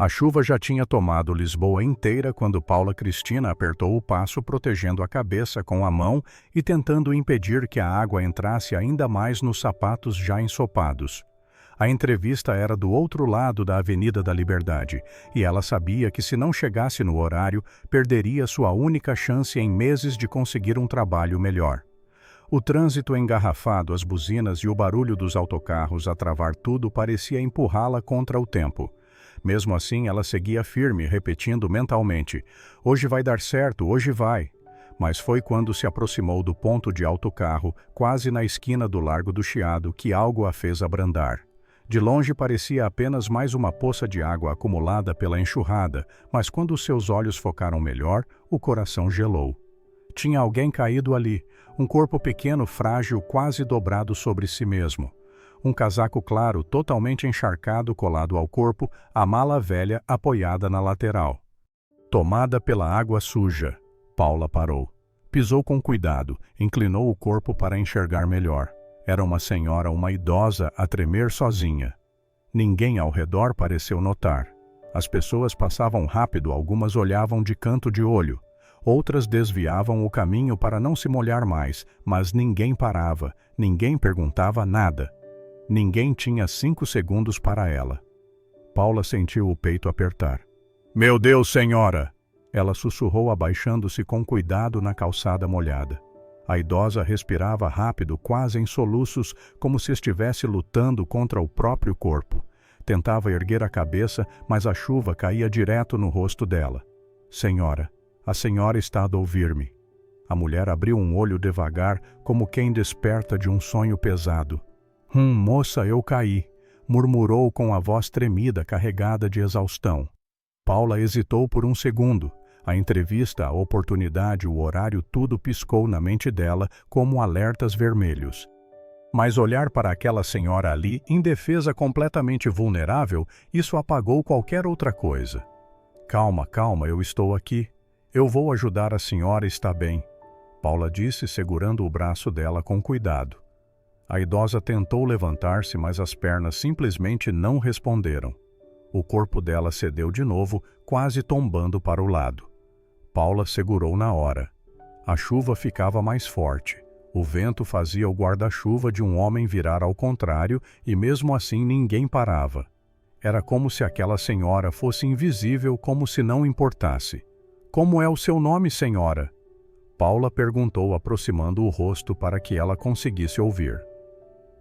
A chuva já tinha tomado Lisboa inteira quando Paula Cristina apertou o passo, protegendo a cabeça com a mão e tentando impedir que a água entrasse ainda mais nos sapatos já ensopados. A entrevista era do outro lado da Avenida da Liberdade, e ela sabia que se não chegasse no horário, perderia sua única chance em meses de conseguir um trabalho melhor. O trânsito engarrafado, as buzinas e o barulho dos autocarros a travar tudo parecia empurrá-la contra o tempo. Mesmo assim, ela seguia firme, repetindo mentalmente: "Hoje vai dar certo, hoje vai." Mas foi quando se aproximou do ponto de autocarro, quase na esquina do Largo do Chiado, que algo a fez abrandar. De longe parecia apenas mais uma poça de água acumulada pela enxurrada, mas quando seus olhos focaram melhor, o coração gelou. Tinha alguém caído ali, um corpo pequeno, frágil, quase dobrado sobre si mesmo. Um casaco claro, totalmente encharcado, colado ao corpo, a mala velha apoiada na lateral. Tomada pela água suja, Paula parou. Pisou com cuidado, inclinou o corpo para enxergar melhor. Era uma senhora, uma idosa, a tremer sozinha. Ninguém ao redor pareceu notar. As pessoas passavam rápido, algumas olhavam de canto de olho. Outras desviavam o caminho para não se molhar mais, mas ninguém parava, ninguém perguntava nada. Ninguém tinha 5 segundos para ela. Paula sentiu o peito apertar. "Meu Deus, senhora!" Ela sussurrou, abaixando-se com cuidado na calçada molhada. A idosa respirava rápido, quase em soluços, como se estivesse lutando contra o próprio corpo. Tentava erguer a cabeça, mas a chuva caía direto no rosto dela. "Senhora, a senhora está a ouvir-me." A mulher abriu um olho devagar, como quem desperta de um sonho pesado. Moça, eu caí", murmurou com a voz tremida, carregada de exaustão. Paula hesitou por um segundo. A entrevista, a oportunidade, o horário, tudo piscou na mente dela como alertas vermelhos. Mas olhar para aquela senhora ali, indefesa, completamente vulnerável, isso apagou qualquer outra coisa. "Calma, calma, eu estou aqui. Eu vou ajudar a senhora, está bem", Paula disse, segurando o braço dela com cuidado. A idosa tentou levantar-se, mas as pernas simplesmente não responderam. O corpo dela cedeu de novo, quase tombando para o lado. Paula segurou na hora. A chuva ficava mais forte. O vento fazia o guarda-chuva de um homem virar ao contrário e mesmo assim ninguém parava. Era como se aquela senhora fosse invisível, como se não importasse. "Como é o seu nome, senhora?" Paula perguntou, aproximando o rosto para que ela conseguisse ouvir.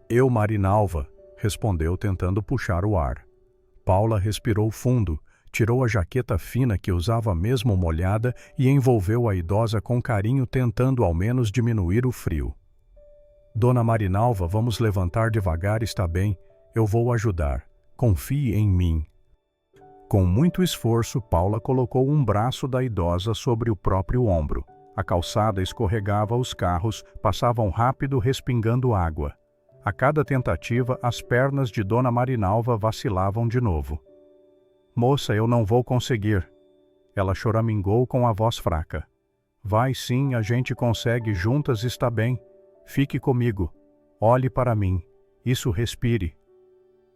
"Eu, Marinalva", respondeu, tentando puxar o ar. Paula respirou fundo, tirou a jaqueta fina que usava mesmo molhada e envolveu a idosa com carinho, tentando ao menos diminuir o frio. "Dona Marinalva, vamos levantar devagar, está bem? Eu vou ajudar. Confie em mim." Com muito esforço, Paula colocou um braço da idosa sobre o próprio ombro. A calçada escorregava, os carros passavam rápido, respingando água. A cada tentativa, as pernas de Dona Marinalva vacilavam de novo. "Moça, eu não vou conseguir." Ela choramingou com a voz fraca. "Vai sim, a gente consegue, juntas está bem. Fique comigo. Olhe para mim. Isso, respire."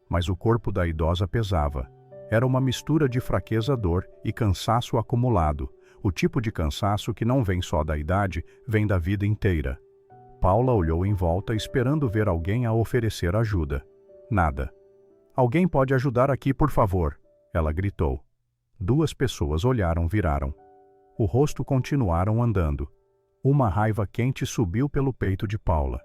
Mas o corpo da idosa pesava. Era uma mistura de fraqueza, dor e cansaço acumulado. O tipo de cansaço que não vem só da idade, vem da vida inteira. Paula olhou em volta, esperando ver alguém a oferecer ajuda. Nada. "Alguém pode ajudar aqui, por favor?" ela gritou. 2 pessoas olharam, viraram. O rosto continuaram andando. Uma raiva quente subiu pelo peito de Paula.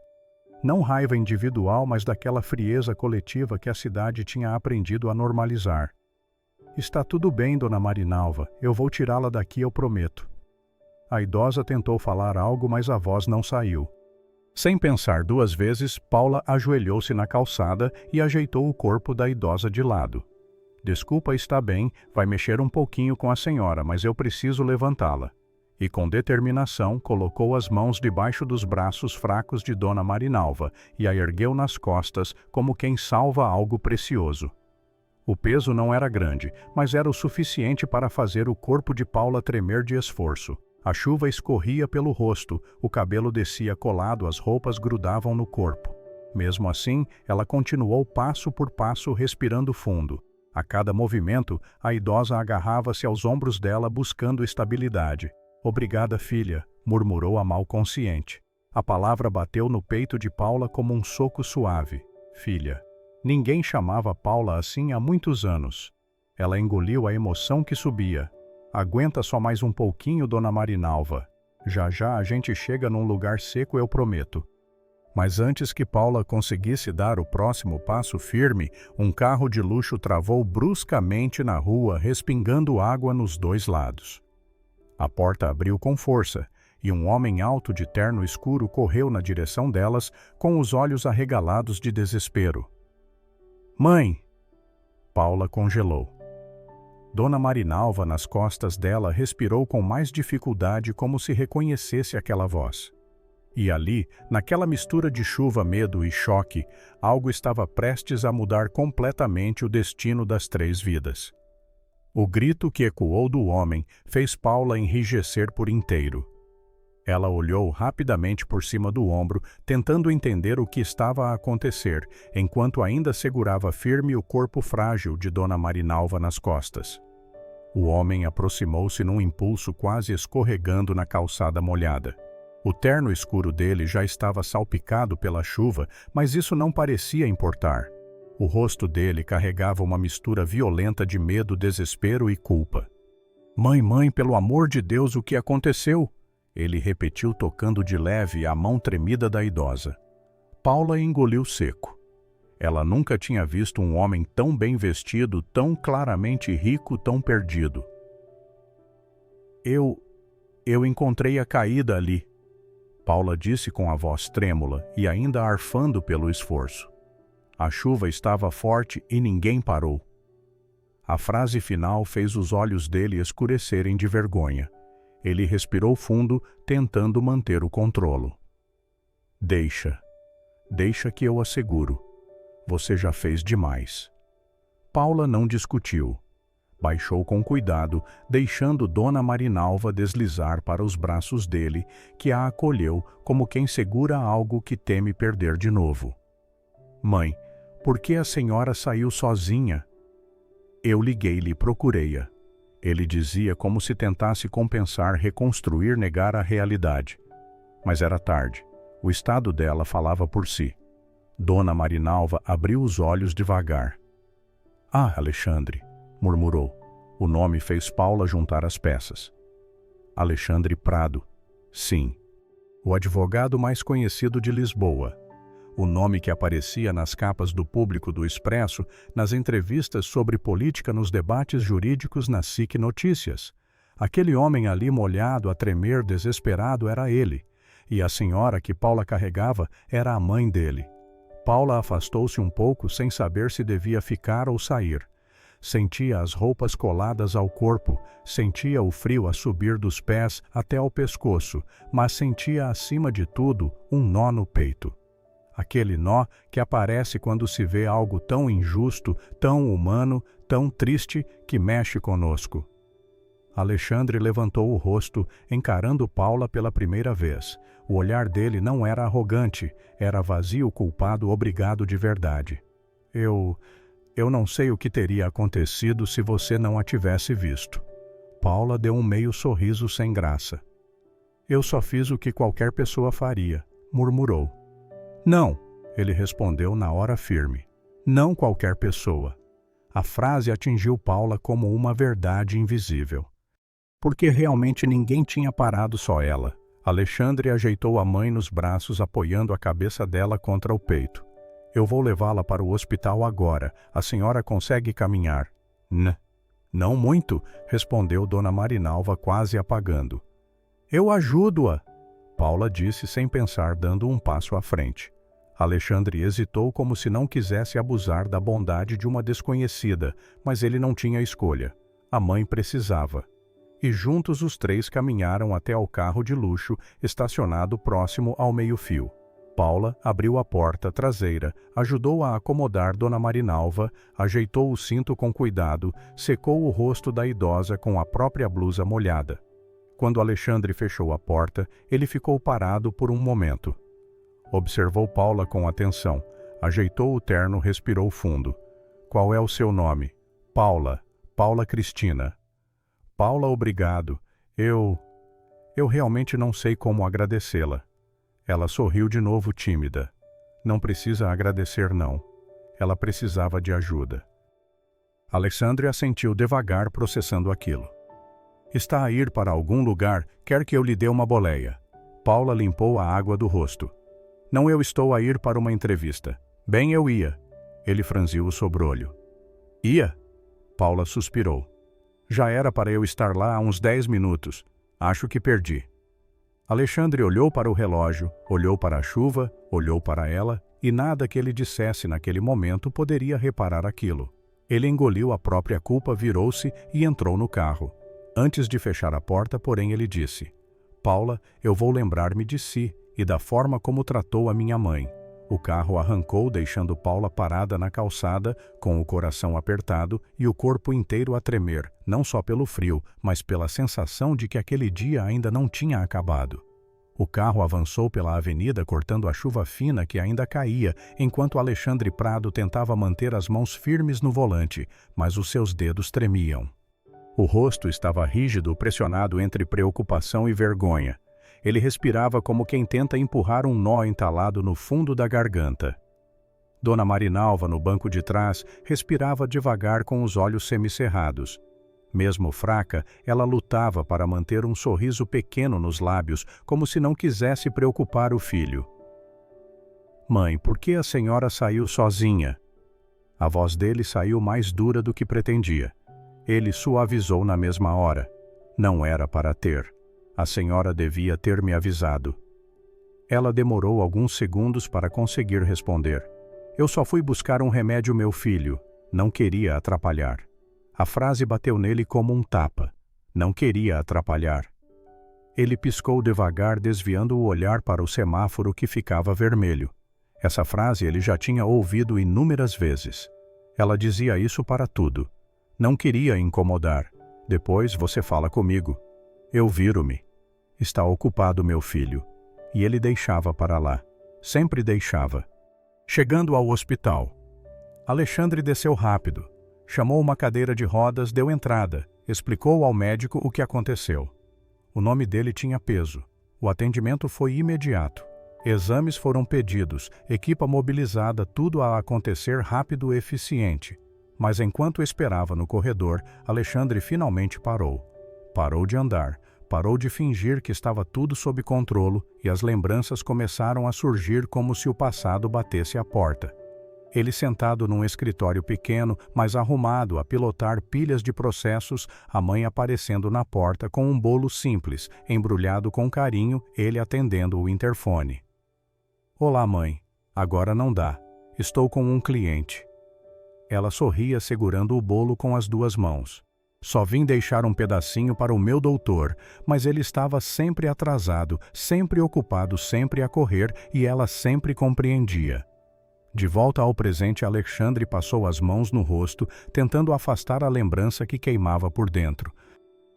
Não raiva individual, mas daquela frieza coletiva que a cidade tinha aprendido a normalizar. "Está tudo bem, Dona Marinalva. Eu vou tirá-la daqui, eu prometo." A idosa tentou falar algo, mas a voz não saiu. Sem pensar 2 vezes, Paula ajoelhou-se na calçada e ajeitou o corpo da idosa de lado. "Desculpa, está bem, vai mexer um pouquinho com a senhora, mas eu preciso levantá-la." E com determinação colocou as mãos debaixo dos braços fracos de Dona Marinalva e a ergueu nas costas como quem salva algo precioso. O peso não era grande, mas era o suficiente para fazer o corpo de Paula tremer de esforço. A chuva escorria pelo rosto, o cabelo descia colado, as roupas grudavam no corpo. Mesmo assim, ela continuou passo por passo, respirando fundo. A cada movimento, a idosa agarrava-se aos ombros dela buscando estabilidade. Obrigada, filha, murmurou a mal consciente. A palavra bateu no peito de Paula como um soco suave. Filha. Ninguém chamava Paula assim há muitos anos. Ela engoliu a emoção que subia. Aguenta só mais um pouquinho, dona Marinalva. Já já a gente chega num lugar seco, eu prometo. Mas antes que Paula conseguisse dar o próximo passo firme, um carro de luxo travou bruscamente na rua, respingando água nos dois lados. A porta abriu com força, e um homem alto de terno escuro correu na direção delas, com os olhos arregalados de desespero. Mãe! Paula congelou. Dona Marinalva, nas costas dela, respirou com mais dificuldade, como se reconhecesse aquela voz. E ali, naquela mistura de chuva, medo e choque, algo estava prestes a mudar completamente o destino das três vidas. O grito que ecoou do homem fez Paula enrijecer por inteiro. Ela olhou rapidamente por cima do ombro, tentando entender o que estava a acontecer, enquanto ainda segurava firme o corpo frágil de Dona Marinalva nas costas. O homem aproximou-se num impulso, quase escorregando na calçada molhada. O terno escuro dele já estava salpicado pela chuva, mas isso não parecia importar. O rosto dele carregava uma mistura violenta de medo, desespero e culpa. Mãe, pelo amor de Deus, o que aconteceu? Ele repetiu, tocando de leve a mão tremida da idosa. Paula engoliu seco. Ela nunca tinha visto um homem tão bem vestido, tão claramente rico, tão perdido. Eu encontrei a caída ali. Paula disse com a voz trêmula e ainda arfando pelo esforço. A chuva estava forte e ninguém parou. A frase final fez os olhos dele escurecerem de vergonha. Ele respirou fundo, tentando manter o controle. Deixa que eu asseguro. Você já fez demais. Paula não discutiu. Baixou com cuidado, deixando Dona Marinalva deslizar para os braços dele, que a acolheu como quem segura algo que teme perder de novo. Mãe, por que a senhora saiu sozinha? Eu liguei-lhe e procurei-a. Ele dizia como se tentasse compensar, reconstruir, negar a realidade. Mas era tarde. O estado dela falava por si. Dona Marinalva abriu os olhos devagar. Ah, Alexandre, murmurou. O nome fez Paula juntar as peças. Alexandre Prado. Sim. O advogado mais conhecido de Lisboa. O nome que aparecia nas capas do Público do Expresso, nas entrevistas sobre política, nos debates jurídicos na SIC Notícias. Aquele homem ali molhado, a tremer, desesperado, era ele. E a senhora que Paula carregava era a mãe dele. Paula afastou-se um pouco, sem saber se devia ficar ou sair. Sentia as roupas coladas ao corpo, sentia o frio a subir dos pés até ao pescoço, mas sentia, acima de tudo, um nó no peito. Aquele nó que aparece quando se vê algo tão injusto, tão humano, tão triste, que mexe conosco. Alexandre levantou o rosto, encarando Paula pela primeira vez. O olhar dele não era arrogante, era vazio, culpado, obrigado de verdade. Eu não sei o que teria acontecido se você não a tivesse visto. Paula deu um meio sorriso sem graça. Eu só fiz o que qualquer pessoa faria, murmurou. Não, ele respondeu na hora firme. Não qualquer pessoa. A frase atingiu Paula como uma verdade invisível. Porque realmente ninguém tinha parado, só ela. Alexandre ajeitou a mãe nos braços, apoiando a cabeça dela contra o peito. Eu vou levá-la para o hospital agora. A senhora consegue caminhar? Não muito, respondeu Dona Marinalva, quase apagando. Eu ajudo-a, Paula disse sem pensar, dando um passo à frente. Alexandre hesitou como se não quisesse abusar da bondade de uma desconhecida, mas ele não tinha escolha. A mãe precisava. E juntos os três caminharam até ao carro de luxo, estacionado próximo ao meio-fio. Paula abriu a porta traseira, ajudou a acomodar Dona Marinalva, ajeitou o cinto com cuidado, secou o rosto da idosa com a própria blusa molhada. Quando Alexandre fechou a porta, ele ficou parado por um momento. Observou Paula com atenção, ajeitou o terno, respirou fundo. Qual é o seu nome? Paula Cristina. Paula, obrigado. Eu realmente não sei como agradecê-la. Ela sorriu de novo, tímida. Não precisa agradecer, não. Ela precisava de ajuda. Alexandre assentiu devagar, processando aquilo. Está a ir para algum lugar, quer que eu lhe dê uma boleia. Paula limpou a água do rosto. Não, eu estou a ir para uma entrevista. Bem, eu ia. Ele franziu o sobrolho. Ia? Paula suspirou. Já era para eu estar lá há uns 10 minutos. Acho que perdi. Alexandre olhou para o relógio, olhou para a chuva, olhou para ela, e nada que ele dissesse naquele momento poderia reparar aquilo. Ele engoliu a própria culpa, virou-se e entrou no carro. Antes de fechar a porta, porém, ele disse: Paula, eu vou lembrar-me de si e da forma como tratou a minha mãe. O carro arrancou, deixando Paula parada na calçada, com o coração apertado e o corpo inteiro a tremer, não só pelo frio, mas pela sensação de que aquele dia ainda não tinha acabado. O carro avançou pela avenida, cortando a chuva fina que ainda caía, enquanto Alexandre Prado tentava manter as mãos firmes no volante, mas os seus dedos tremiam. O rosto estava rígido, pressionado entre preocupação e vergonha. Ele respirava como quem tenta empurrar um nó entalado no fundo da garganta. Dona Marinalva, no banco de trás, respirava devagar com os olhos semicerrados. Mesmo fraca, ela lutava para manter um sorriso pequeno nos lábios, como se não quisesse preocupar o filho. Mãe, por que a senhora saiu sozinha? A voz dele saiu mais dura do que pretendia. Ele suavizou na mesma hora. Não era para ter. A senhora devia ter me avisado. Ela demorou alguns segundos para conseguir responder. Eu só fui buscar um remédio, meu filho. Não queria atrapalhar. A frase bateu nele como um tapa. Não queria atrapalhar. Ele piscou devagar, desviando o olhar para o semáforo que ficava vermelho. Essa frase ele já tinha ouvido inúmeras vezes. Ela dizia isso para tudo. Não queria incomodar. Depois você fala comigo. Eu viro-me. Está ocupado, meu filho. E ele deixava para lá. Sempre deixava. Chegando ao hospital, Alexandre desceu rápido. Chamou uma cadeira de rodas, deu entrada. Explicou ao médico o que aconteceu. O nome dele tinha peso. O atendimento foi imediato. Exames foram pedidos, equipa mobilizada, tudo a acontecer rápido e eficiente. Mas enquanto esperava no corredor, Alexandre finalmente parou. Parou de andar. Parou de fingir que estava tudo sob controle e as lembranças começaram a surgir como se o passado batesse à porta. Ele sentado num escritório pequeno, mas arrumado a pilotar pilhas de processos, a mãe aparecendo na porta com um bolo simples, embrulhado com carinho, ele atendendo o interfone. Olá, mãe. Agora não dá. Estou com um cliente. Ela sorria segurando o bolo com as duas mãos. Só vim deixar um pedacinho para o meu doutor, mas ele estava sempre atrasado, sempre ocupado, sempre a correr, e ela sempre compreendia. De volta ao presente, Alexandre passou as mãos no rosto, tentando afastar a lembrança que queimava por dentro.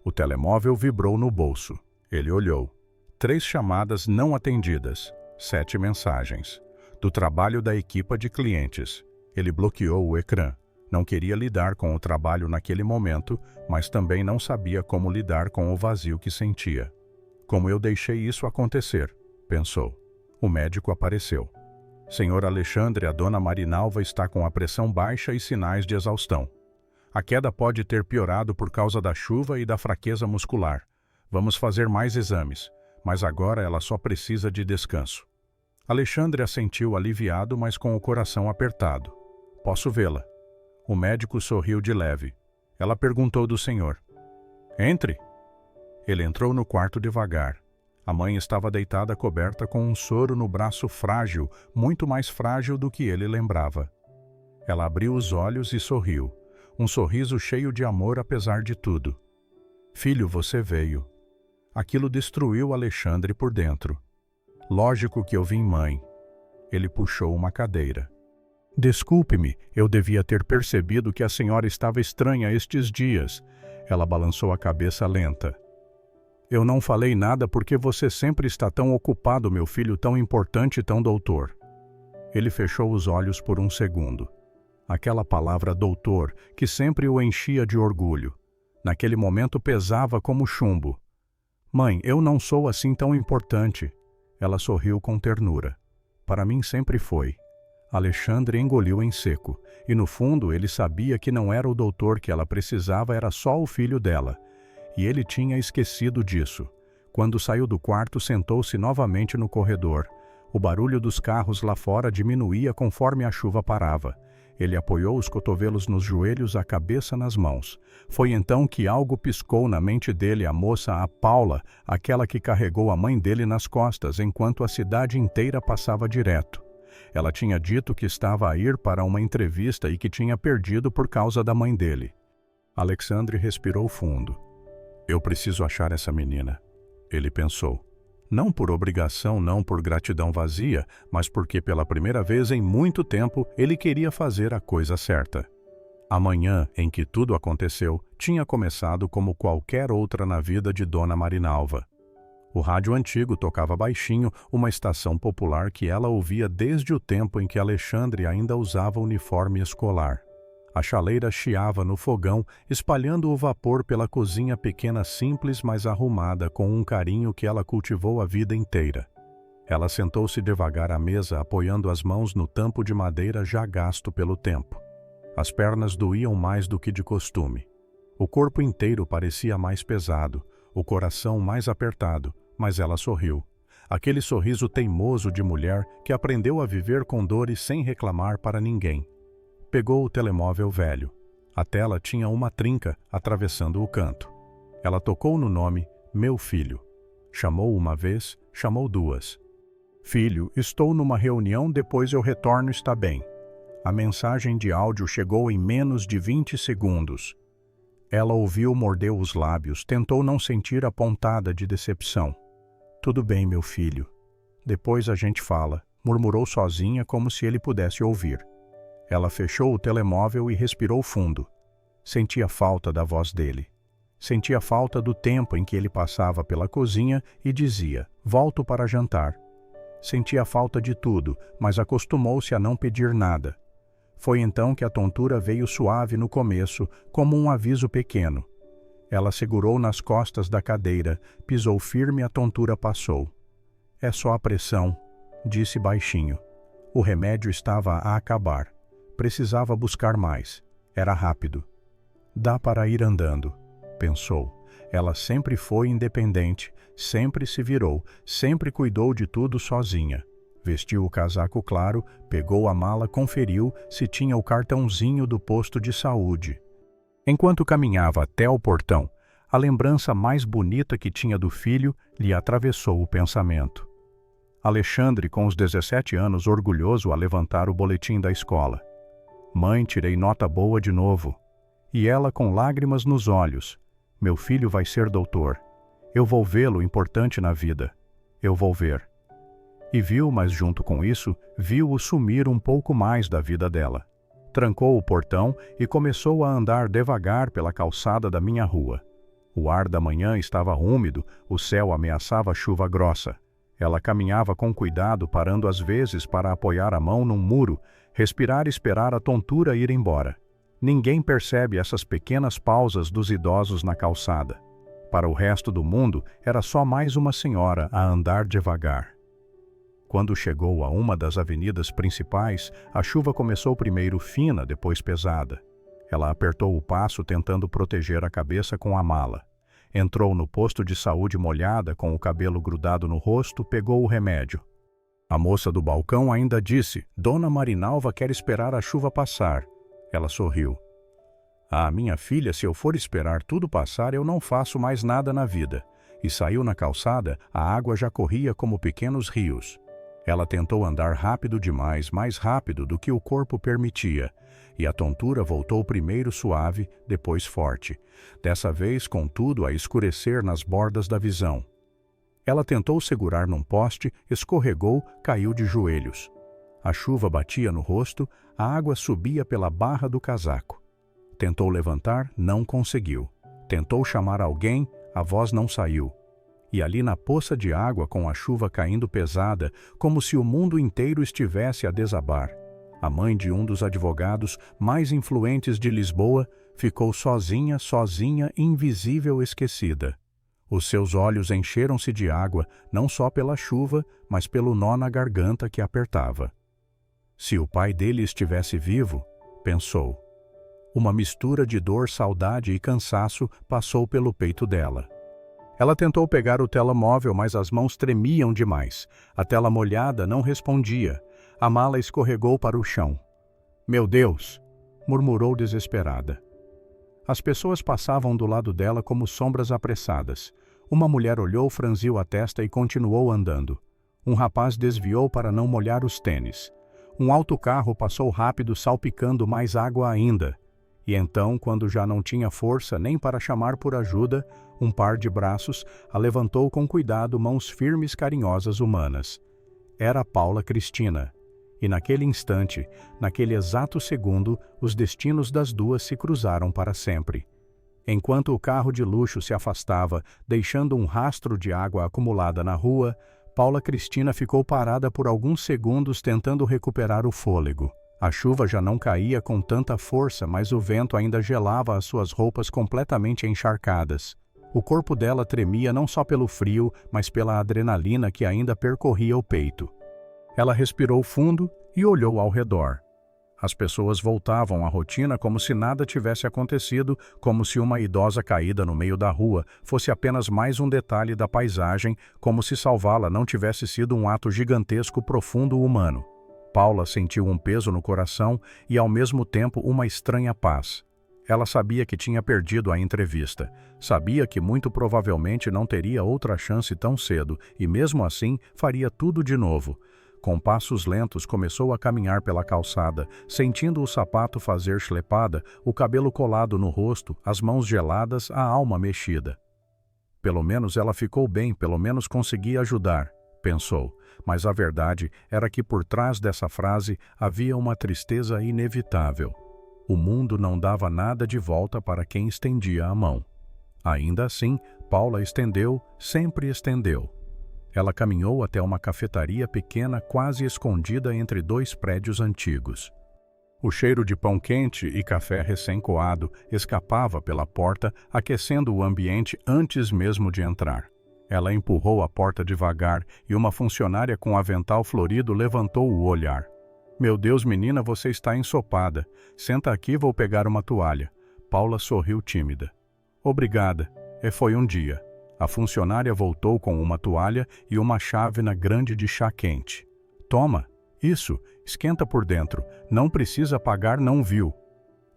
O telemóvel vibrou no bolso. Ele olhou. 3 chamadas não atendidas, 7 mensagens. Do trabalho da equipa de clientes. Ele bloqueou o ecrã. Não queria lidar com o trabalho naquele momento, mas também não sabia como lidar com o vazio que sentia. Como eu deixei isso acontecer, pensou. O médico apareceu. Senhor Alexandre, a dona Marinalva está com a pressão baixa e sinais de exaustão. A queda pode ter piorado por causa da chuva e da fraqueza muscular. Vamos fazer mais exames, mas agora ela só precisa de descanso. Alexandre assentiu aliviado, mas com o coração apertado. Posso vê-la? O médico sorriu de leve. Ela perguntou do senhor. Entre. Ele entrou no quarto devagar. A mãe estava deitada coberta com um soro no braço frágil, muito mais frágil do que ele lembrava. Ela abriu os olhos e sorriu. Um sorriso cheio de amor apesar de tudo. Filho, você veio. Aquilo destruiu Alexandre por dentro. Lógico que eu vim, mãe. Ele puxou uma cadeira. Desculpe-me, eu devia ter percebido que a senhora estava estranha estes dias. Ela balançou a cabeça lenta. Eu não falei nada porque você sempre está tão ocupado, meu filho, tão importante e tão doutor. Ele fechou os olhos por um segundo. Aquela palavra doutor, que sempre o enchia de orgulho. Naquele momento pesava como chumbo. Mãe, eu não sou assim tão importante. Ela sorriu com ternura. Para mim sempre foi. Alexandre engoliu em seco, e no fundo ele sabia que não era o doutor que ela precisava, era só o filho dela. E ele tinha esquecido disso. Quando saiu do quarto, sentou-se novamente no corredor. O barulho dos carros lá fora diminuía conforme a chuva parava. Ele apoiou os cotovelos nos joelhos, a cabeça nas mãos. Foi então que algo piscou na mente dele, a moça, a Paula, aquela que carregou a mãe dele nas costas, enquanto a cidade inteira passava direto. Ela tinha dito que estava a ir para uma entrevista e que tinha perdido por causa da mãe dele. Alexandre respirou fundo. Eu preciso achar essa menina, ele pensou. Não por obrigação, não por gratidão vazia, mas porque pela primeira vez em muito tempo ele queria fazer a coisa certa. A manhã em que tudo aconteceu tinha começado como qualquer outra na vida de Dona Marinalva. O rádio antigo tocava baixinho, uma estação popular que ela ouvia desde o tempo em que Alexandre ainda usava uniforme escolar. A chaleira chiava no fogão, espalhando o vapor pela cozinha pequena, simples, mas arrumada, com um carinho que ela cultivou a vida inteira. Ela sentou-se devagar à mesa, apoiando as mãos no tampo de madeira já gasto pelo tempo. As pernas doíam mais do que de costume. O corpo inteiro parecia mais pesado, o coração mais apertado, mas ela sorriu. Aquele sorriso teimoso de mulher que aprendeu a viver com dores sem reclamar para ninguém. Pegou o telemóvel velho. A tela tinha uma trinca atravessando o canto. Ela tocou no nome Meu Filho. Chamou uma vez, chamou duas. Filho, estou numa reunião, depois eu retorno, está bem. A mensagem de áudio chegou em menos de 20 segundos. Ela ouviu, mordeu os lábios, tentou não sentir a pontada de decepção. Tudo bem, meu filho. Depois a gente fala, murmurou sozinha como se ele pudesse ouvir. Ela fechou o telemóvel e respirou fundo. Sentia falta da voz dele. Sentia falta do tempo em que ele passava pela cozinha e dizia, volto para jantar. Sentia falta de tudo, mas acostumou-se a não pedir nada. Foi então que a tontura veio suave no começo, como um aviso pequeno. Ela segurou nas costas da cadeira, pisou firme e a tontura passou. É só a pressão, disse baixinho. O remédio estava a acabar. Precisava buscar mais. Era rápido. Dá para ir andando, pensou. Ela sempre foi independente, sempre se virou, sempre cuidou de tudo sozinha. Vestiu o casaco claro, pegou a mala, conferiu se tinha o cartãozinho do posto de saúde. Enquanto caminhava até o portão, a lembrança mais bonita que tinha do filho lhe atravessou o pensamento. Alexandre, com os 17 anos, orgulhoso a levantar o boletim da escola. Mãe, tirei nota boa de novo. E ela com lágrimas nos olhos. Meu filho vai ser doutor. Eu vou vê-lo importante na vida. Eu vou ver. E viu, mas junto com isso, viu-o sumir um pouco mais da vida dela. Trancou o portão e começou a andar devagar pela calçada da minha rua. O ar da manhã estava úmido, o céu ameaçava chuva grossa. Ela caminhava com cuidado, parando às vezes para apoiar a mão num muro, respirar e esperar a tontura ir embora. Ninguém percebe essas pequenas pausas dos idosos na calçada. Para o resto do mundo, era só mais uma senhora a andar devagar. Quando chegou a uma das avenidas principais, a chuva começou primeiro fina, depois pesada. Ela apertou o passo tentando proteger a cabeça com a mala. Entrou no posto de saúde molhada, com o cabelo grudado no rosto, pegou o remédio. A moça do balcão ainda disse, Dona Marinalva quer esperar a chuva passar. Ela sorriu. Ah, minha filha, se eu for esperar tudo passar, eu não faço mais nada na vida. E saiu na calçada, a água já corria como pequenos rios. Ela tentou andar rápido demais, mais rápido do que o corpo permitia. E a tontura voltou primeiro suave, depois forte. Dessa vez, contudo, a escurecer nas bordas da visão. Ela tentou segurar num poste, escorregou, caiu de joelhos. A chuva batia no rosto, a água subia pela barra do casaco. Tentou levantar, não conseguiu. Tentou chamar alguém, a voz não saiu. E ali na poça de água, com a chuva caindo pesada, como se o mundo inteiro estivesse a desabar. A mãe de um dos advogados mais influentes de Lisboa ficou sozinha, invisível, esquecida. Os seus olhos encheram-se de água, não só pela chuva, mas pelo nó na garganta que apertava. Se o pai dele estivesse vivo, pensou. Uma mistura de dor, saudade e cansaço passou pelo peito dela. Ela tentou pegar o telemóvel, mas as mãos tremiam demais. A tela molhada não respondia. A mala escorregou para o chão. "Meu Deus!" murmurou desesperada. As pessoas passavam do lado dela como sombras apressadas. Uma mulher olhou, franziu a testa e continuou andando. Um rapaz desviou para não molhar os tênis. Um autocarro passou rápido, salpicando mais água ainda. E então, quando já não tinha força nem para chamar por ajuda, um par de braços a levantou com cuidado, mãos firmes, carinhosas, humanas. Era Paula Cristina. E naquele instante, naquele exato segundo, os destinos das duas se cruzaram para sempre. Enquanto o carro de luxo se afastava, deixando um rastro de água acumulada na rua, Paula Cristina ficou parada por alguns segundos tentando recuperar o fôlego. A chuva já não caía com tanta força, mas o vento ainda gelava as suas roupas completamente encharcadas. O corpo dela tremia não só pelo frio, mas pela adrenalina que ainda percorria o peito. Ela respirou fundo e olhou ao redor. As pessoas voltavam à rotina como se nada tivesse acontecido, como se uma idosa caída no meio da rua fosse apenas mais um detalhe da paisagem, como se salvá-la não tivesse sido um ato gigantesco, profundo, humano. Paula sentiu um peso no coração e, ao mesmo tempo, uma estranha paz. Ela sabia que tinha perdido a entrevista. Sabia que muito provavelmente não teria outra chance tão cedo e, mesmo assim, faria tudo de novo. Com passos lentos, começou a caminhar pela calçada, sentindo o sapato fazer chlepada, o cabelo colado no rosto, as mãos geladas, a alma mexida. Pelo menos ela ficou bem, pelo menos conseguia ajudar, pensou. Mas a verdade era que por trás dessa frase havia uma tristeza inevitável. O mundo não dava nada de volta para quem estendia a mão. Ainda assim, Paula estendeu, sempre estendeu. Ela caminhou até uma cafetaria pequena, quase escondida entre dois prédios antigos. O cheiro de pão quente e café recém-coado escapava pela porta, aquecendo o ambiente antes mesmo de entrar. Ela empurrou a porta devagar e uma funcionária com avental florido levantou o olhar. "Meu Deus, menina, você está ensopada. Senta aqui, vou pegar uma toalha." Paula sorriu tímida. "Obrigada. Foi um dia." A funcionária voltou com uma toalha e uma chávena grande de chá quente. "Toma. Isso. Esquenta por dentro. Não precisa pagar, não viu."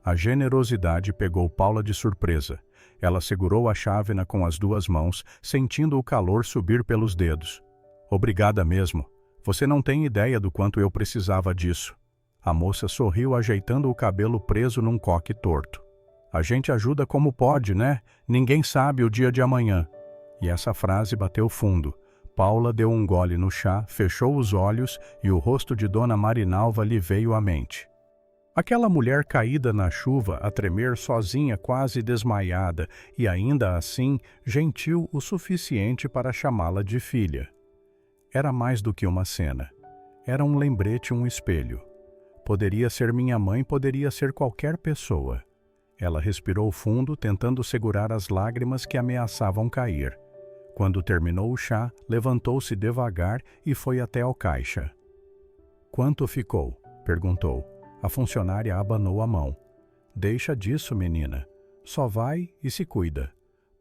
A generosidade pegou Paula de surpresa. Ela segurou a chávena com as duas mãos, sentindo o calor subir pelos dedos. "Obrigada mesmo. Você não tem ideia do quanto eu precisava disso." A moça sorriu, ajeitando o cabelo preso num coque torto. "A gente ajuda como pode, né? Ninguém sabe o dia de amanhã." E essa frase bateu fundo. Paula deu um gole no chá, fechou os olhos e o rosto de Dona Marinalva lhe veio à mente. Aquela mulher caída na chuva, a tremer sozinha, quase desmaiada, e ainda assim gentil o suficiente para chamá-la de filha. Era mais do que uma cena. Era um lembrete, um espelho. Poderia ser minha mãe, poderia ser qualquer pessoa. Ela respirou fundo, tentando segurar as lágrimas que ameaçavam cair. Quando terminou o chá, levantou-se devagar e foi até ao caixa. "Quanto ficou?" perguntou. A funcionária abanou a mão. "Deixa disso, menina. Só vai e se cuida."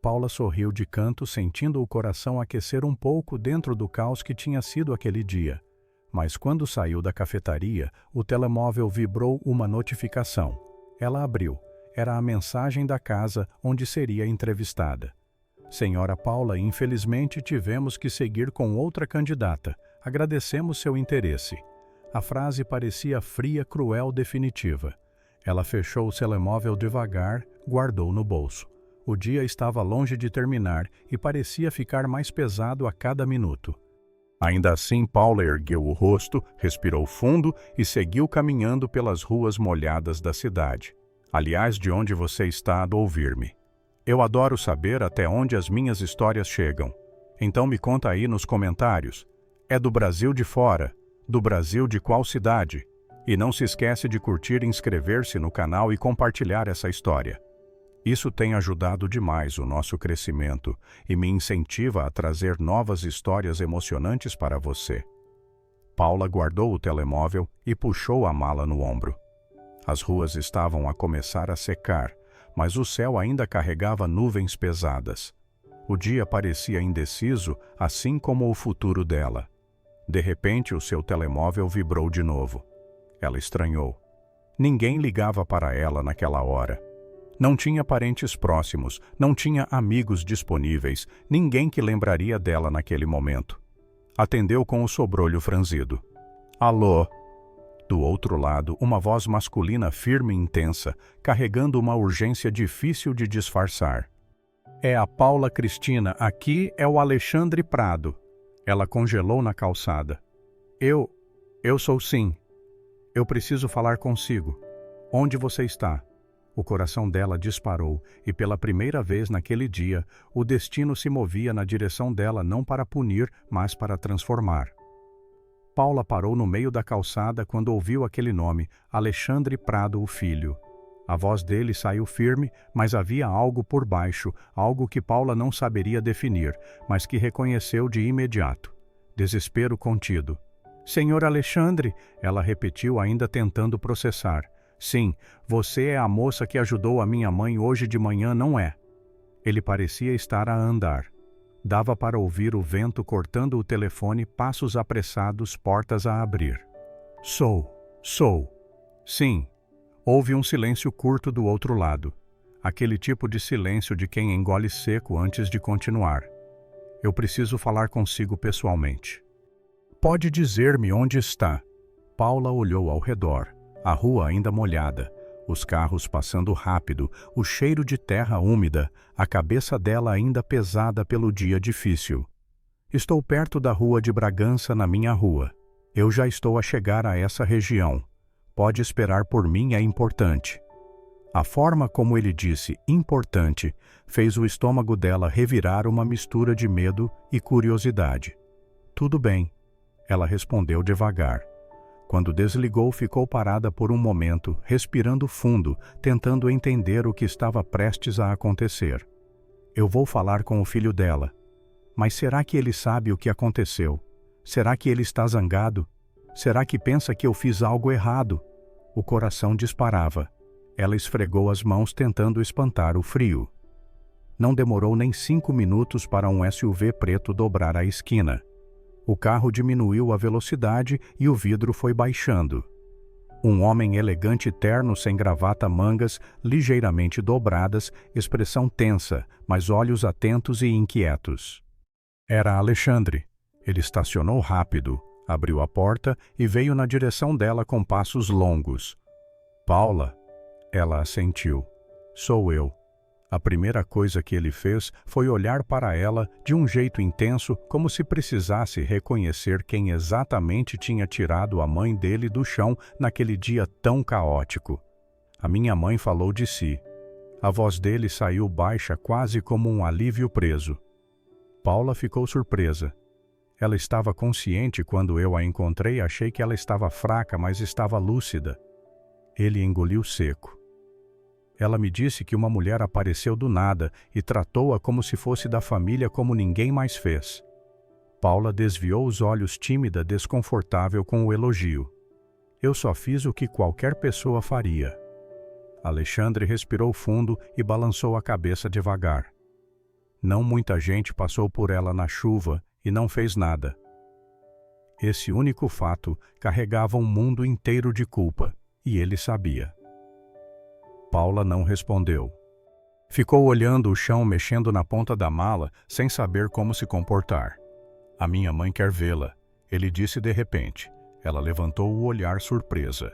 Paula sorriu de canto, sentindo o coração aquecer um pouco dentro do caos que tinha sido aquele dia. Mas quando saiu da cafetaria, o telemóvel vibrou uma notificação. Ela abriu. Era a mensagem da casa onde seria entrevistada. "Senhora Paula, infelizmente tivemos que seguir com outra candidata. Agradecemos seu interesse." A frase parecia fria, cruel, definitiva. Ela fechou o telemóvel devagar, guardou no bolso. O dia estava longe de terminar e parecia ficar mais pesado a cada minuto. Ainda assim, Paula ergueu o rosto, respirou fundo e seguiu caminhando pelas ruas molhadas da cidade. "Aliás, de onde você está a ouvir-me? Eu adoro saber até onde as minhas histórias chegam. Então me conta aí nos comentários. É do Brasil de fora? Do Brasil de qual cidade? E não se esquece de curtir, inscrever-se no canal e compartilhar essa história. Isso tem ajudado demais o nosso crescimento e me incentiva a trazer novas histórias emocionantes para você. Paula guardou o telemóvel e puxou a mala no ombro. As ruas estavam a começar a secar, mas o céu ainda carregava nuvens pesadas. O dia parecia indeciso, assim como o futuro dela. De repente, o seu telemóvel vibrou de novo. Ela estranhou. Ninguém ligava para ela naquela hora. Não tinha parentes próximos, não tinha amigos disponíveis, ninguém que lembraria dela naquele momento. Atendeu com o sobrolho franzido. Alô? Do outro lado, uma voz masculina firme e intensa, carregando uma urgência difícil de disfarçar. É a Paula Cristina, aqui é o Alexandre Prado. Ela congelou na calçada. Eu sou sim. Eu preciso falar consigo. Onde você está? O coração dela disparou e pela primeira vez naquele dia, o destino se movia na direção dela não para punir, mas para transformar. Paula parou no meio da calçada quando ouviu aquele nome, Alexandre Prado, o filho. A voz dele saiu firme, mas havia algo por baixo, algo que Paula não saberia definir, mas que reconheceu de imediato. Desespero contido. Senhor Alexandre, ela repetiu ainda tentando processar. Sim, você é a moça que ajudou a minha mãe hoje de manhã, não é? Ele parecia estar a andar. Dava para ouvir o vento cortando o telefone, passos apressados, portas a abrir. Sou. Sim. Houve um silêncio curto do outro lado. Aquele tipo de silêncio de quem engole seco antes de continuar. Eu preciso falar consigo pessoalmente. Pode dizer-me onde está? Paula olhou ao redor. A rua ainda molhada, os carros passando rápido, o cheiro de terra úmida, a cabeça dela ainda pesada pelo dia difícil. Estou perto da rua de Bragança, na minha rua. Eu já estou a chegar a essa região. Pode esperar por mim, é importante. A forma como ele disse importante fez o estômago dela revirar uma mistura de medo e curiosidade. Tudo bem, ela respondeu devagar. Quando desligou, ficou parada por um momento, respirando fundo, tentando entender o que estava prestes a acontecer. Eu vou falar com o filho dela. Mas será que ele sabe o que aconteceu? Será que ele está zangado? Será que pensa que eu fiz algo errado? O coração disparava. Ela esfregou as mãos tentando espantar o frio. Não demorou nem 5 minutos para um SUV preto dobrar a esquina. O carro diminuiu a velocidade e o vidro foi baixando. Um homem elegante terno sem gravata, mangas ligeiramente dobradas, expressão tensa, mas olhos atentos e inquietos. Era Alexandre. Ele estacionou rápido, abriu a porta e veio na direção dela com passos longos. Paula, ela assentiu. Sou eu. A primeira coisa que ele fez foi olhar para ela de um jeito intenso, como se precisasse reconhecer quem exatamente tinha tirado a mãe dele do chão naquele dia tão caótico. A minha mãe falou de si. A voz dele saiu baixa, quase como um alívio preso. Paula ficou surpresa. Ela estava consciente quando eu a encontrei, achei que ela estava fraca, mas estava lúcida. Ele engoliu seco. Ela me disse que uma mulher apareceu do nada e tratou-a como se fosse da família, como ninguém mais fez. Paula desviou os olhos tímida, desconfortável com o elogio. Eu só fiz o que qualquer pessoa faria. Alexandre respirou fundo e balançou a cabeça devagar. Não muita gente passou por ela na chuva e não fez nada. Esse único fato carregava um mundo inteiro de culpa, e ele sabia. Paula não respondeu. Ficou olhando o chão, mexendo na ponta da mala, sem saber como se comportar. A minha mãe quer vê-la, ele disse de repente. Ela levantou o olhar surpresa.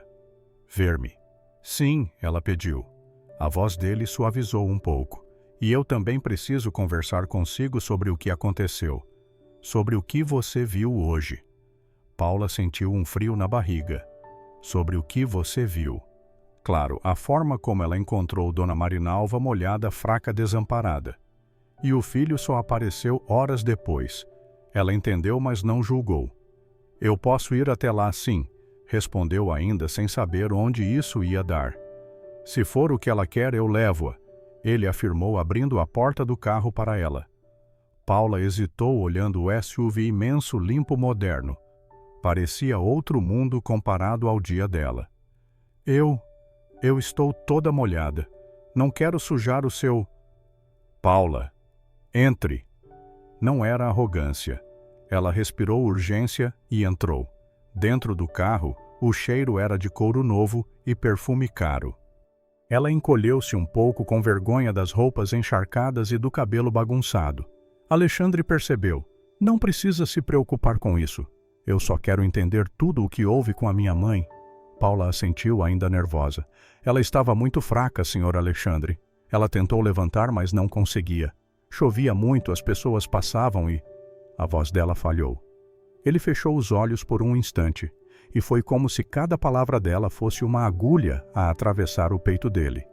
Ver-me. Sim, ela pediu. A voz dele suavizou um pouco. E eu também preciso conversar consigo sobre o que aconteceu. Sobre o que você viu hoje. Paula sentiu um frio na barriga. Sobre o que você viu. Claro, a forma como ela encontrou Dona Marinalva molhada, fraca, desamparada. E o filho só apareceu horas depois. Ela entendeu, mas não julgou. Eu posso ir até lá, sim. respondeu ainda sem saber onde isso ia dar. Se for o que ela quer, eu levo-a, ele afirmou abrindo a porta do carro para ela. Paula hesitou olhando o SUV imenso limpo moderno. Parecia outro mundo comparado ao dia dela. Eu estou toda molhada. Não quero sujar o seu... Paula, entre. Não era arrogância. Ela respirou urgência e entrou. Dentro do carro, o cheiro era de couro novo e perfume caro. Ela encolheu-se um pouco com vergonha das roupas encharcadas e do cabelo bagunçado. Alexandre percebeu. Não precisa se preocupar com isso. Eu só quero entender tudo o que houve com a minha mãe. Paula assentiu, ainda nervosa. Ela estava muito fraca, Sr. Alexandre. Ela tentou levantar, mas não conseguia. Chovia muito, as pessoas passavam e... A voz dela falhou. Ele fechou os olhos por um instante, e foi como se cada palavra dela fosse uma agulha a atravessar o peito dele.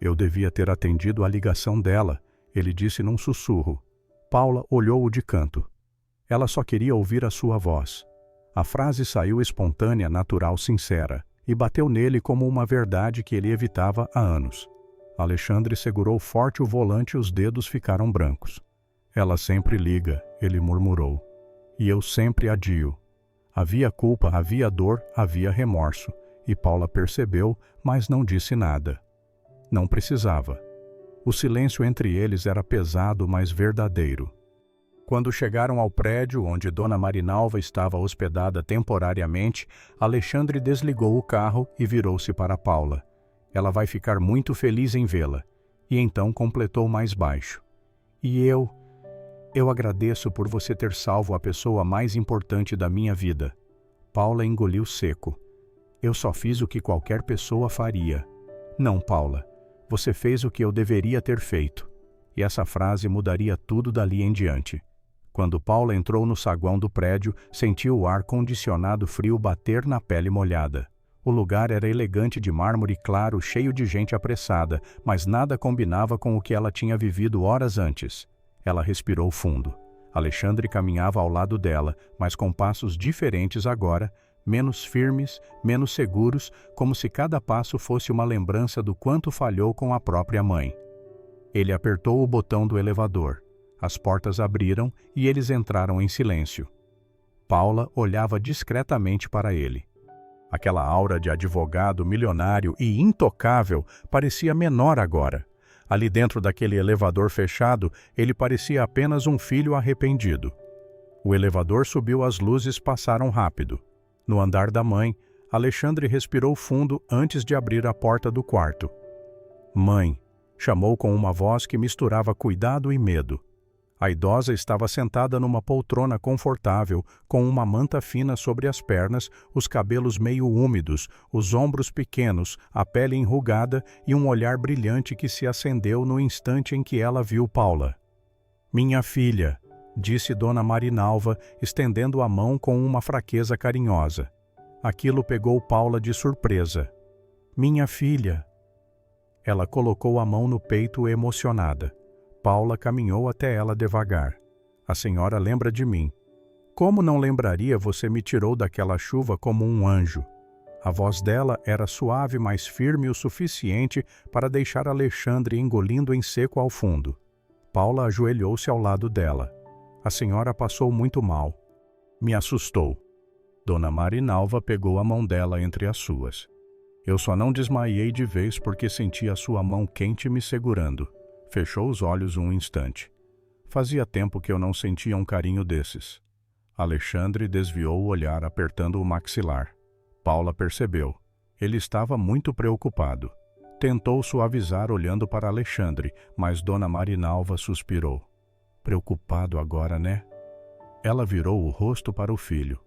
Eu devia ter atendido à ligação dela, ele disse num sussurro. Paula olhou-o de canto. Ela só queria ouvir a sua voz. A frase saiu espontânea, natural, sincera, e bateu nele como uma verdade que ele evitava há anos. Alexandre segurou forte o volante e os dedos ficaram brancos. Ela sempre liga, ele murmurou. E eu sempre adio. Havia culpa, havia dor, havia remorso, e Paula percebeu, mas não disse nada. Não precisava. O silêncio entre eles era pesado, mas verdadeiro. Quando chegaram ao prédio onde Dona Marinalva estava hospedada temporariamente, Alexandre desligou o carro e virou-se para Paula. Ela vai ficar muito feliz em vê-la. E então completou mais baixo. E eu agradeço por você ter salvo a pessoa mais importante da minha vida. Paula engoliu seco. Eu só fiz o que qualquer pessoa faria. Não, Paula. Você fez o que eu deveria ter feito. E essa frase mudaria tudo dali em diante. Quando Paula entrou no saguão do prédio, sentiu o ar-condicionado frio bater na pele molhada. O lugar era elegante de mármore claro, cheio de gente apressada, mas nada combinava com o que ela tinha vivido horas antes. Ela respirou fundo. Alexandre caminhava ao lado dela, mas com passos diferentes agora, menos firmes, menos seguros, como se cada passo fosse uma lembrança do quanto falhou com a própria mãe. Ele apertou o botão do elevador. As portas abriram e eles entraram em silêncio. Paula olhava discretamente para ele. Aquela aura de advogado milionário e intocável parecia menor agora. Ali dentro daquele elevador fechado, ele parecia apenas um filho arrependido. O elevador subiu, as luzes passaram rápido. No andar da mãe, Alexandre respirou fundo antes de abrir a porta do quarto. Mãe, chamou com uma voz que misturava cuidado e medo. A idosa estava sentada numa poltrona confortável, com uma manta fina sobre as pernas, os cabelos meio úmidos, os ombros pequenos, a pele enrugada e um olhar brilhante que se acendeu no instante em que ela viu Paula. Minha filha, disse Dona Marinalva, estendendo a mão com uma fraqueza carinhosa. Aquilo pegou Paula de surpresa. Minha filha. Ela colocou a mão no peito emocionada. Paula caminhou até ela devagar. A senhora lembra de mim. Como não lembraria, você me tirou daquela chuva como um anjo. A voz dela era suave, mas firme o suficiente para deixar Alexandre engolindo em seco ao fundo. Paula ajoelhou-se ao lado dela. A senhora passou muito mal. Me assustou. Dona Marinalva pegou a mão dela entre as suas. Eu só não desmaiei de vez porque senti a sua mão quente me segurando. Fechou os olhos um instante. Fazia tempo que eu não sentia um carinho desses. Alexandre desviou o olhar apertando o maxilar. Paula percebeu. Ele estava muito preocupado. Tentou suavizar olhando para Alexandre, mas Dona Marinalva suspirou. Preocupado agora, né? Ela virou o rosto para o filho.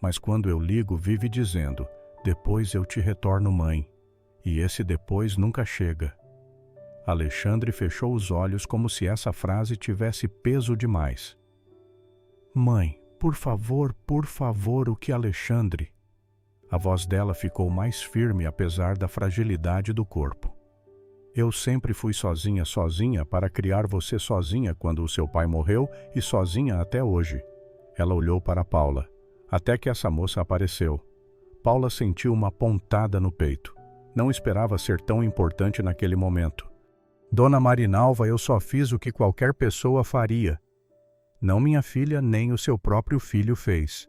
Mas quando eu ligo, vive dizendo, depois eu te retorno mãe. E esse depois nunca chega. Alexandre fechou os olhos como se essa frase tivesse peso demais. Mãe, por favor, o que Alexandre? A voz dela ficou mais firme apesar da fragilidade do corpo. Eu sempre fui sozinha para criar você sozinha quando o seu pai morreu e sozinha até hoje. Ela olhou para Paula, até que essa moça apareceu. Paula sentiu uma pontada no peito. Não esperava ser tão importante naquele momento. Dona Marinalva, eu só fiz o que qualquer pessoa faria. Não minha filha, nem o seu próprio filho fez.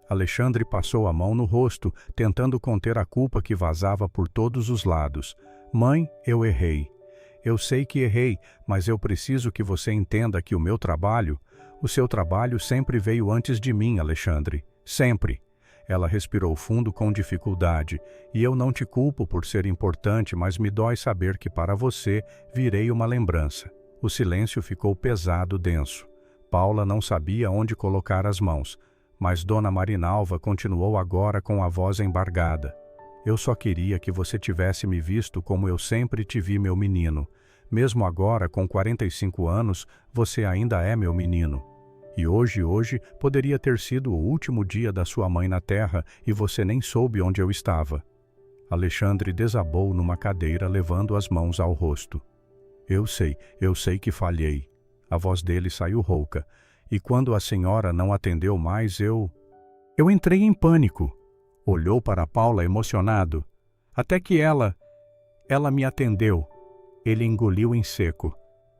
Alexandre passou a mão no rosto, tentando conter a culpa que vazava por todos os lados. Mãe, eu errei. Eu sei que errei, mas eu preciso que você entenda que o seu trabalho sempre veio antes de mim, Alexandre. Sempre. Ela respirou fundo com dificuldade. E eu não te culpo por ser importante, mas me dói saber que para você virei uma lembrança. O silêncio ficou pesado, denso. Paula não sabia onde colocar as mãos, mas Dona Marinalva continuou agora com a voz embargada. Eu só queria que você tivesse me visto como eu sempre te vi, meu menino. Mesmo agora, com 45 anos, você ainda é meu menino. E hoje poderia ter sido o último dia da sua mãe na terra e você nem soube onde eu estava. Alexandre desabou numa cadeira, levando as mãos ao rosto. Eu sei que falhei. A voz dele saiu rouca. E quando a senhora não atendeu mais, eu entrei em pânico. Olhou para Paula emocionado. Até que ela me atendeu. Ele engoliu em seco.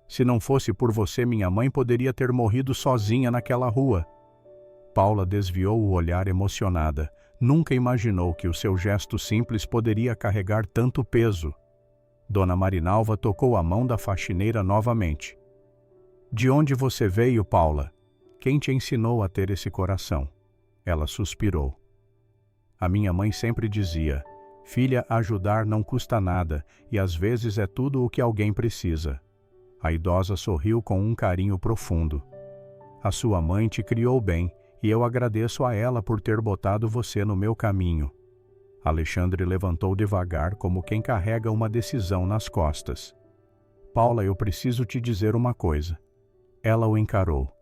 Se não fosse por você, minha mãe poderia ter morrido sozinha naquela rua. Paula desviou o olhar emocionada. Nunca imaginou que o seu gesto simples poderia carregar tanto peso. Dona Marinalva tocou a mão da faxineira novamente. De onde você veio, Paula? Quem te ensinou a ter esse coração? Ela suspirou. A minha mãe sempre dizia, filha, ajudar não custa nada e às vezes é tudo o que alguém precisa. A idosa sorriu com um carinho profundo. A sua mãe te criou bem e eu agradeço a ela por ter botado você no meu caminho. Alexandre levantou devagar como quem carrega uma decisão nas costas. Paula, eu preciso te dizer uma coisa. Ela o encarou.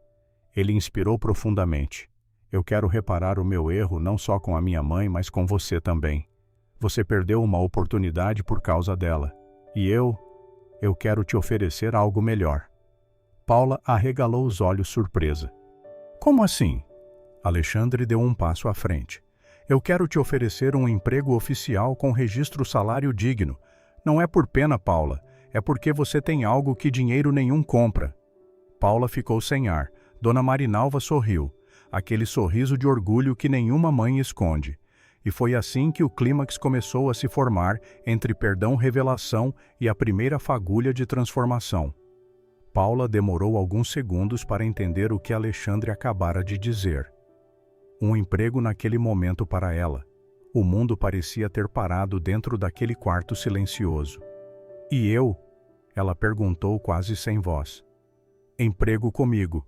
Ele inspirou profundamente. Eu quero reparar o meu erro não só com a minha mãe, mas com você também. Você perdeu uma oportunidade por causa dela. E eu quero te oferecer algo melhor. Paula arregalou os olhos surpresa. Como assim? Alexandre deu um passo à frente. Eu quero te oferecer um emprego oficial com registro salário digno. Não é por pena, Paula. É porque você tem algo que dinheiro nenhum compra. Paula ficou sem ar. Dona Marinalva sorriu. Aquele sorriso de orgulho que nenhuma mãe esconde. E foi assim que o clímax começou a se formar entre perdão-revelação e a primeira fagulha de transformação. Paula demorou alguns segundos para entender o que Alexandre acabara de dizer. Um emprego naquele momento para ela. O mundo parecia ter parado dentro daquele quarto silencioso. E eu? Ela perguntou quase sem voz. Emprego comigo.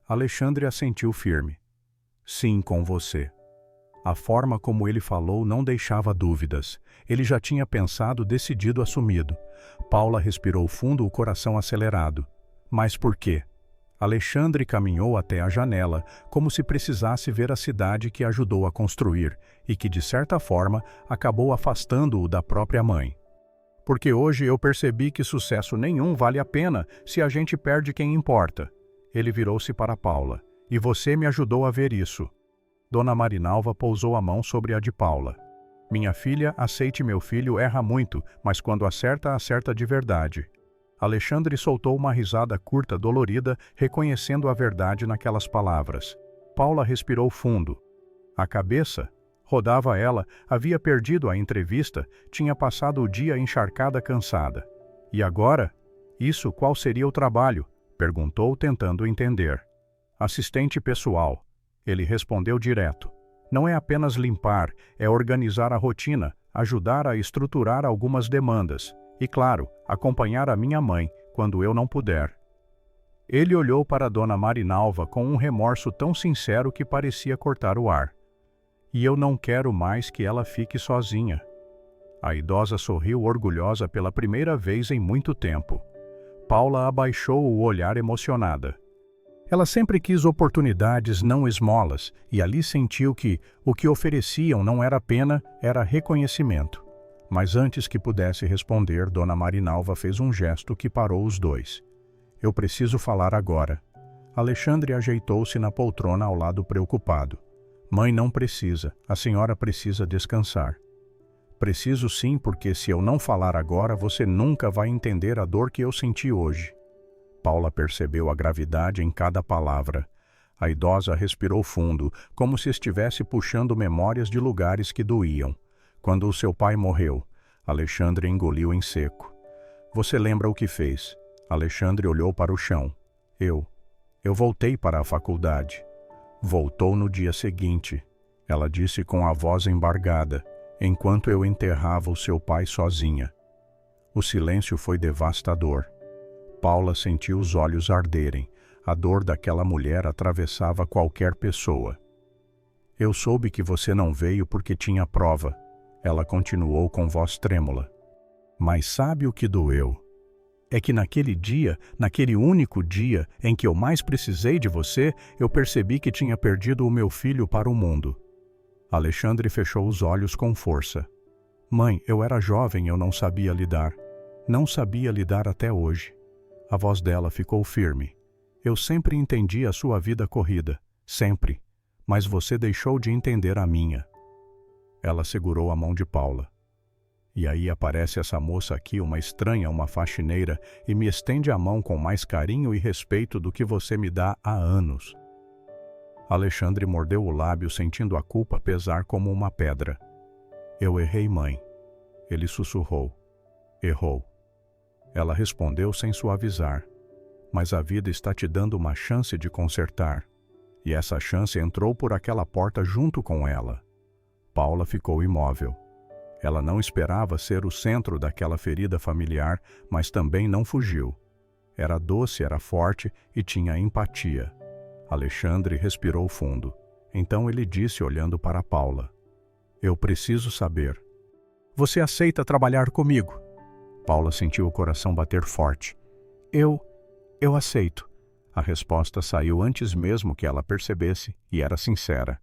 Alexandre assentiu firme. Sim, com você. A forma como ele falou não deixava dúvidas. Ele já tinha pensado, decidido, assumido. Paula respirou fundo, o coração acelerado. Mas por quê? Alexandre caminhou até a janela, como se precisasse ver a cidade que ajudou a construir e que, de certa forma, acabou afastando-o da própria mãe. Porque hoje eu percebi que sucesso nenhum vale a pena se a gente perde quem importa. Ele virou-se para Paula. E você me ajudou a ver isso. Dona Marinalva pousou a mão sobre a de Paula. Minha filha, aceite, meu filho erra muito, mas quando acerta, acerta de verdade. Alexandre soltou uma risada curta, dolorida, reconhecendo a verdade naquelas palavras. Paula respirou fundo. A cabeça? Rodava ela, havia perdido a entrevista, tinha passado o dia encharcada, cansada. E agora? Isso, qual seria o trabalho? Perguntou, tentando entender. Assistente pessoal. Ele respondeu direto. Não é apenas limpar, é organizar a rotina, ajudar a estruturar algumas demandas. E, claro, acompanhar a minha mãe, quando eu não puder. Ele olhou para Dona Marinalva com um remorso tão sincero que parecia cortar o ar. E eu não quero mais que ela fique sozinha. A idosa sorriu orgulhosa pela primeira vez em muito tempo. Paula abaixou o olhar emocionada. Ela sempre quis oportunidades, não esmolas, e ali sentiu que o que ofereciam não era pena, era reconhecimento. Mas antes que pudesse responder, Dona Marinalva fez um gesto que parou os dois. Eu preciso falar agora. Alexandre ajeitou-se na poltrona ao lado preocupado. Mãe, não precisa. A senhora precisa descansar. Preciso sim, porque se eu não falar agora, você nunca vai entender a dor que eu senti hoje. Paula percebeu a gravidade em cada palavra. A idosa respirou fundo, como se estivesse puxando memórias de lugares que doíam. Quando o seu pai morreu, Alexandre engoliu em seco. Você lembra o que fez? Alexandre olhou para o chão. Eu voltei para a faculdade. Voltou no dia seguinte, ela disse com a voz embargada, enquanto eu enterrava o seu pai sozinha. O silêncio foi devastador. Paula sentiu os olhos arderem. A dor daquela mulher atravessava qualquer pessoa. Eu soube que você não veio porque tinha prova. Ela continuou com voz trêmula. Mas sabe o que doeu? É que naquele dia, naquele único dia em que eu mais precisei de você, eu percebi que tinha perdido o meu filho para o mundo. Alexandre fechou os olhos com força. Mãe, eu era jovem, eu não sabia lidar. Não sabia lidar até hoje. A voz dela ficou firme. Eu sempre entendi a sua vida corrida, sempre. Mas você deixou de entender a minha. Ela segurou a mão de Paula. E aí aparece essa moça aqui, uma estranha, uma faxineira, e me estende a mão com mais carinho e respeito do que você me dá há anos. Alexandre mordeu o lábio, sentindo a culpa pesar como uma pedra. Eu errei, mãe. Ele sussurrou. Errou. Ela respondeu sem suavizar. Mas a vida está te dando uma chance de consertar. E essa chance entrou por aquela porta junto com ela. Paula ficou imóvel. Ela não esperava ser o centro daquela ferida familiar, mas também não fugiu. Era doce, era forte e tinha empatia. Alexandre respirou fundo. Então ele disse olhando para Paula. Eu preciso saber. Você aceita trabalhar comigo? Paula sentiu o coração bater forte. Eu aceito. A resposta saiu antes mesmo que ela percebesse e era sincera.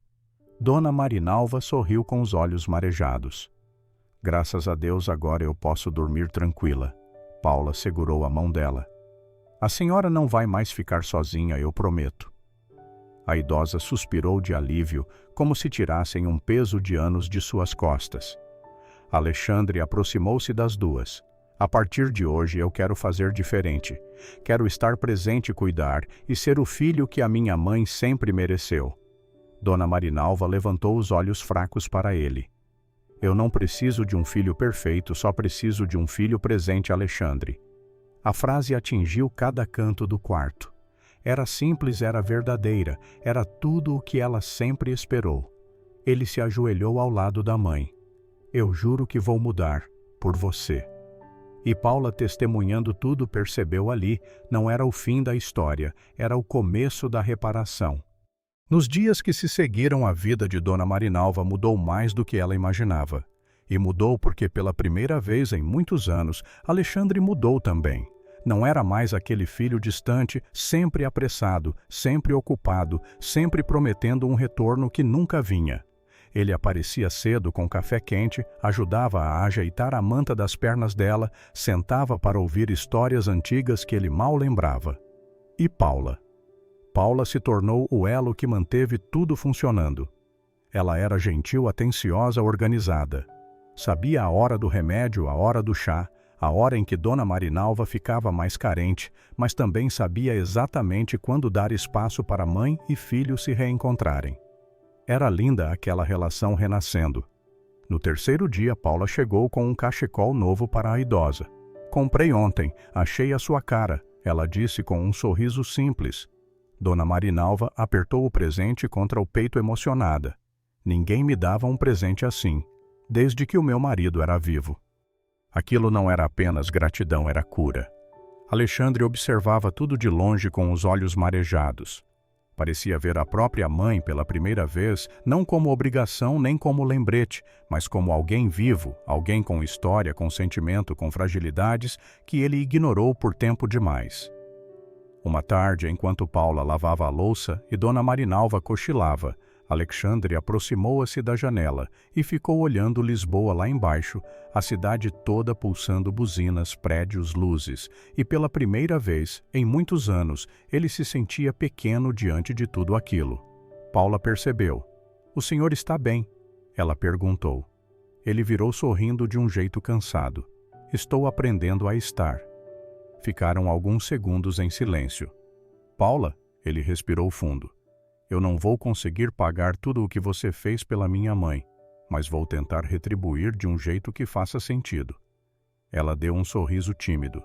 Dona Marinalva sorriu com os olhos marejados. Graças a Deus agora eu posso dormir tranquila. Paula segurou a mão dela. A senhora não vai mais ficar sozinha, eu prometo. A idosa suspirou de alívio, como se tirassem um peso de anos de suas costas. Alexandre aproximou-se das duas. A partir de hoje eu quero fazer diferente. Quero estar presente e cuidar, e ser o filho que a minha mãe sempre mereceu. Dona Marinalva levantou os olhos fracos para ele. Eu não preciso de um filho perfeito, só preciso de um filho presente, Alexandre. A frase atingiu cada canto do quarto. Era simples, era verdadeira, era tudo o que ela sempre esperou. Ele se ajoelhou ao lado da mãe. Eu juro que vou mudar, por você. E Paula, testemunhando tudo, percebeu ali, não era o fim da história, era o começo da reparação. Nos dias que se seguiram, a vida de Dona Marinalva mudou mais do que ela imaginava. E mudou porque pela primeira vez em muitos anos, Alexandre mudou também. Não era mais aquele filho distante, sempre apressado, sempre ocupado, sempre prometendo um retorno que nunca vinha. Ele aparecia cedo com café quente, ajudava a ajeitar a manta das pernas dela, sentava para ouvir histórias antigas que ele mal lembrava. E Paula? Paula se tornou o elo que manteve tudo funcionando. Ela era gentil, atenciosa, organizada. Sabia a hora do remédio, a hora do chá, a hora em que Dona Marinalva ficava mais carente, mas também sabia exatamente quando dar espaço para mãe e filho se reencontrarem. Era linda aquela relação renascendo. No terceiro dia, Paula chegou com um cachecol novo para a idosa. Comprei ontem, achei a sua cara, ela disse com um sorriso simples. Dona Marinalva apertou o presente contra o peito emocionada. Ninguém me dava um presente assim, desde que o meu marido era vivo. Aquilo não era apenas gratidão, era cura. Alexandre observava tudo de longe com os olhos marejados. Parecia ver a própria mãe pela primeira vez, não como obrigação nem como lembrete, mas como alguém vivo, alguém com história, com sentimento, com fragilidades, que ele ignorou por tempo demais. Uma tarde, enquanto Paula lavava a louça e Dona Marinalva cochilava, Alexandre aproximou-se da janela e ficou olhando Lisboa lá embaixo, a cidade toda pulsando buzinas, prédios, luzes, e pela primeira vez, em muitos anos, ele se sentia pequeno diante de tudo aquilo. Paula percebeu. O senhor está bem? Ela perguntou. Ele virou sorrindo de um jeito cansado. Estou aprendendo a estar. Ficaram alguns segundos em silêncio. Paula, ele respirou fundo. Eu não vou conseguir pagar tudo o que você fez pela minha mãe, mas vou tentar retribuir de um jeito que faça sentido. Ela deu um sorriso tímido.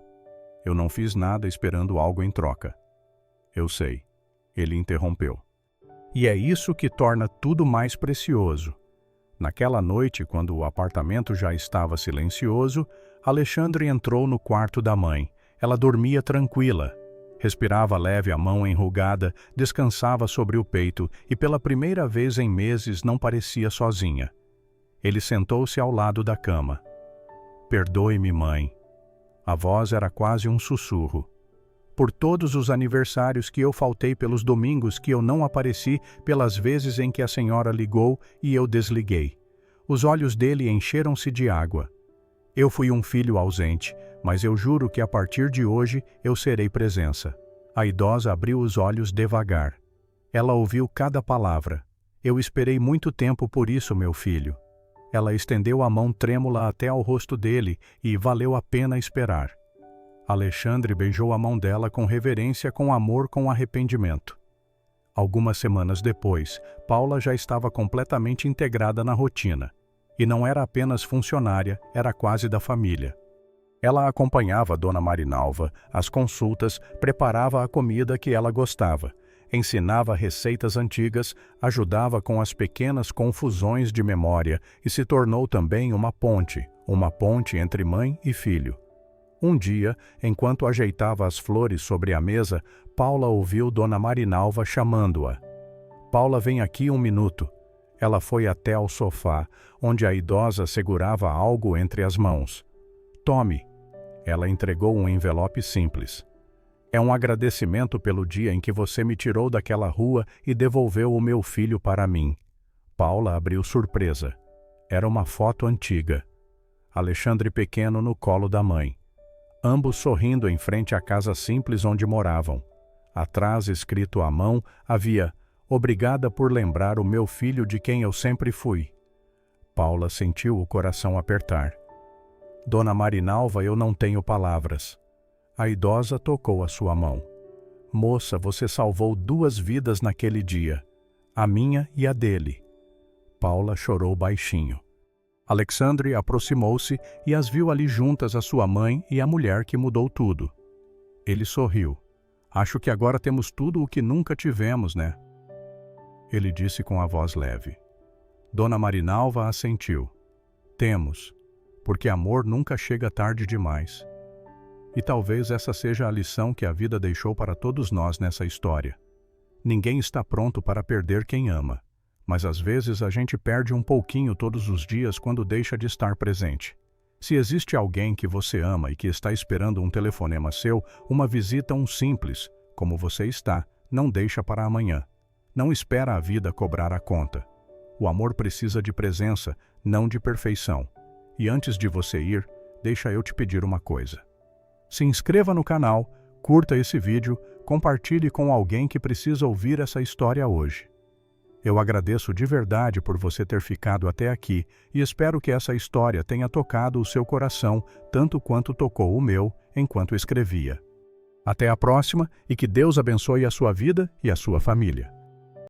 Eu não fiz nada esperando algo em troca. Eu sei. Ele interrompeu. E é isso que torna tudo mais precioso. Naquela noite, quando o apartamento já estava silencioso, Alexandre entrou no quarto da mãe. Ela dormia tranquila. Respirava leve a mão enrugada, descansava sobre o peito e pela primeira vez em meses não parecia sozinha. Ele sentou-se ao lado da cama. Perdoe-me, mãe. A voz era quase um sussurro. Por todos os aniversários que eu faltei, pelos domingos que eu não apareci, pelas vezes em que a senhora ligou e eu desliguei. Os olhos dele encheram-se de água. Eu fui um filho ausente, mas eu juro que a partir de hoje eu serei presença. A idosa abriu os olhos devagar. Ela ouviu cada palavra. Eu esperei muito tempo por isso, meu filho. Ela estendeu a mão trêmula até ao rosto dele e valeu a pena esperar. Alexandre beijou a mão dela com reverência, com amor, com arrependimento. Algumas semanas depois, Paula já estava completamente integrada na rotina. E não era apenas funcionária, era quase da família. Ela acompanhava Dona Marinalva às consultas, preparava a comida que ela gostava, ensinava receitas antigas, ajudava com as pequenas confusões de memória e se tornou também uma ponte entre mãe e filho. Um dia, enquanto ajeitava as flores sobre a mesa, Paula ouviu Dona Marinalva chamando-a. Paula, vem aqui um minuto. Ela foi até ao sofá, onde a idosa segurava algo entre as mãos. Tome. Ela entregou um envelope simples. É um agradecimento pelo dia em que você me tirou daquela rua e devolveu o meu filho para mim. Paula abriu surpresa. Era uma foto antiga. Alexandre pequeno no colo da mãe. Ambos sorrindo em frente à casa simples onde moravam. Atrás, escrito à mão, havia: Obrigada por lembrar o meu filho de quem eu sempre fui. Paula sentiu o coração apertar. Dona Marinalva, eu não tenho palavras. A idosa tocou a sua mão. Moça, você salvou 2 vidas naquele dia. A minha e a dele. Paula chorou baixinho. Alexandre aproximou-se e as viu ali juntas, a sua mãe e a mulher que mudou tudo. Ele sorriu. Acho que agora temos tudo o que nunca tivemos, né? Ele disse com a voz leve. Dona Marinalva assentiu. Temos, porque amor nunca chega tarde demais. E talvez essa seja a lição que a vida deixou para todos nós nessa história. Ninguém está pronto para perder quem ama, mas às vezes a gente perde um pouquinho todos os dias quando deixa de estar presente. Se existe alguém que você ama e que está esperando um telefonema seu, uma visita, um simples, como você está, não deixa para amanhã. Não espera a vida cobrar a conta. O amor precisa de presença, não de perfeição. E antes de você ir, deixa eu te pedir uma coisa. Se inscreva no canal, curta esse vídeo, compartilhe com alguém que precisa ouvir essa história hoje. Eu agradeço de verdade por você ter ficado até aqui e espero que essa história tenha tocado o seu coração tanto quanto tocou o meu enquanto escrevia. Até a próxima e que Deus abençoe a sua vida e a sua família.